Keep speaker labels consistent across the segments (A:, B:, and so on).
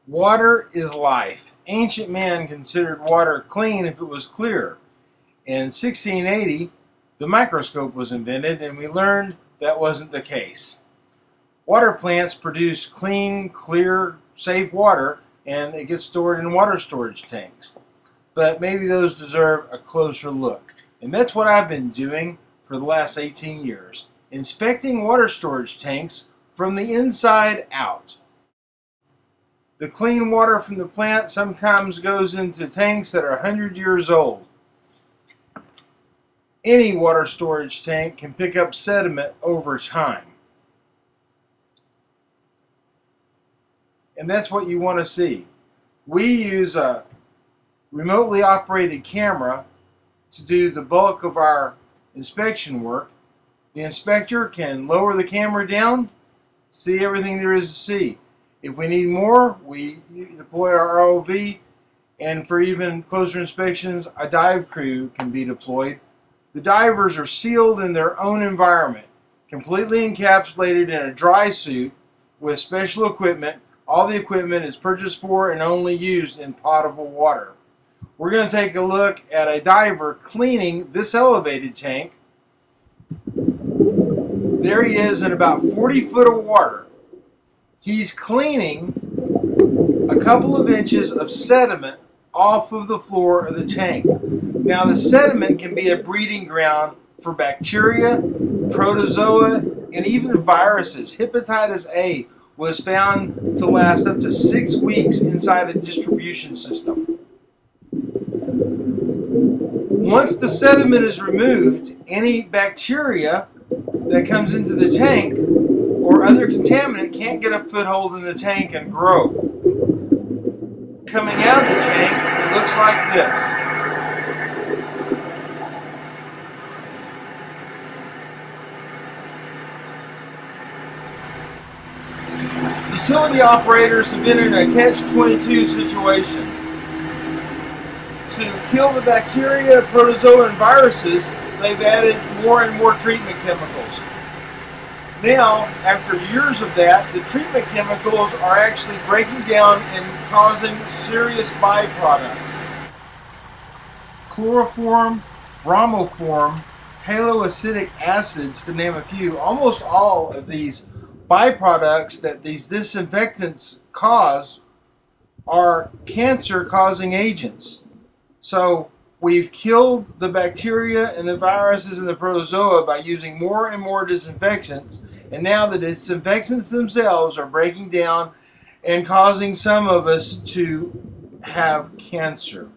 A: Water is life. Ancient man considered water clean if it was clear. In 1680, the microscope was invented, and we learned that wasn't the case. Water plants produce clean, clear, safe water, and it gets stored in water storage tanks. But maybe those deserve a closer look. And that's what I've been doing for the last 18 years, inspecting water storage tanks from the inside out. The clean water from the plant sometimes goes into tanks that are 100 years old. Any water storage tank can pick up sediment over time. And that's what you want to see. We use a remotely operated camera to do the bulk of our inspection work. The inspector can lower the camera down, see everything there is to see. If we need more, we deploy our ROV, and for even closer inspections, a dive crew can be deployed. The divers are sealed in their own environment, completely encapsulated in a dry suit with special equipment. All the equipment is purchased for and only used in potable water. We're going to take a look at a diver cleaning this elevated tank. There he is in about 40 foot of water. He's cleaning a couple of inches of sediment off of the floor of the tank. Now the sediment can be a breeding ground for bacteria, protozoa, and even viruses. Hepatitis A was found to last up to 6 weeks inside a distribution system. Once the sediment is removed, any bacteria that comes into the tank or other contaminant can't get a foothold in the tank and grow. Coming out of the tank, it looks like this. Utility operators have been in a catch-22 situation. To kill the bacteria, protozoa, and viruses, they've added more and more treatment chemicals. Now, after years of that, the treatment chemicals are actually breaking down and causing serious byproducts. Chloroform, bromoform, haloacidic acids, to name a few. Almost all of these byproducts that these disinfectants cause are cancer-causing agents. So we've killed the bacteria and the viruses and the protozoa by using more and more disinfectants, and now the disinfectants themselves are breaking down and causing some of us to have cancer.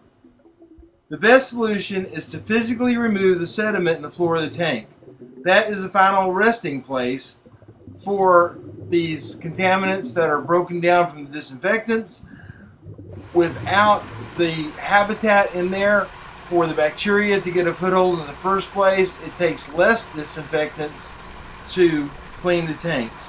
A: The best solution is to physically remove the sediment in the floor of the tank. That is the final resting place for these contaminants that are broken down from the disinfectants. Without the habitat in there for the bacteria to get a foothold in the first place, it takes less disinfectants to clean the tanks.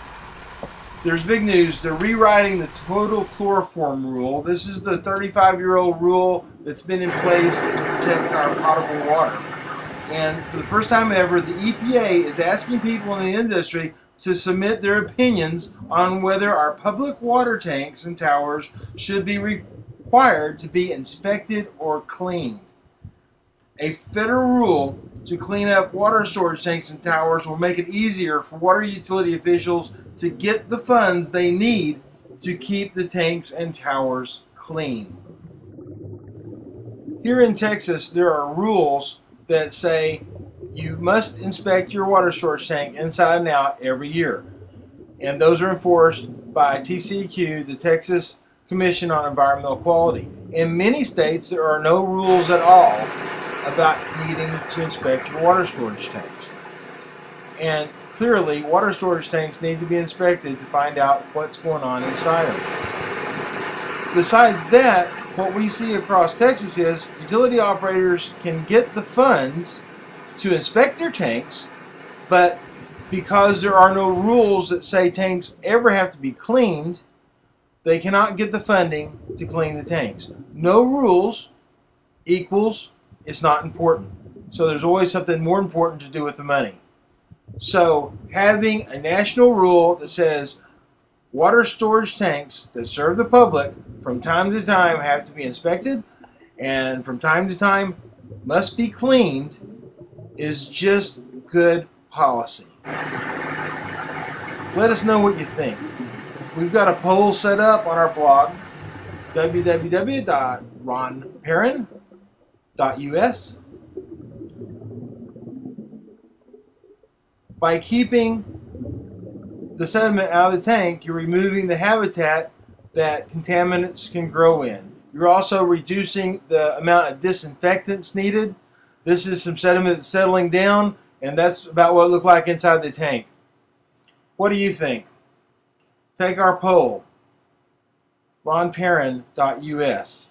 A: There's big news. They're rewriting the total chloroform rule. This is the 35-year-old rule that's been in place to protect our potable water. And for the first time ever, the EPA is asking people in the industry to submit their opinions on whether our public water tanks and towers should be required to be inspected or cleaned. A federal rule to clean up water storage tanks and towers will make it easier for water utility officials to get the funds they need to keep the tanks and towers clean. Here in Texas, there are rules that say you must inspect your water storage tank inside and out every year. And those are enforced by TCEQ, the Texas Commission on Environmental Quality. In many states, there are no rules at all about needing to inspect your water storage tanks. And clearly, water storage tanks need to be inspected to find out what's going on inside them. Besides that, what we see across Texas is utility operators can get the funds to inspect their tanks, but because there are no rules that say tanks ever have to be cleaned, they cannot get the funding to clean the tanks. No rules equals it's not important. So there's always something more important to do with the money. So having a national rule that says water storage tanks that serve the public from time to time have to be inspected and from time to time must be cleaned is just good policy. Let us know what you think. We've got a poll set up on our blog, www.ronperrin.us. By keeping the sediment out of the tank, you're removing the habitat that contaminants can grow in. You're also reducing the amount of disinfectants needed. This is some sediment that's settling down, and that's about what it looked like inside the tank. What do you think? Take our poll, ronperrin.us.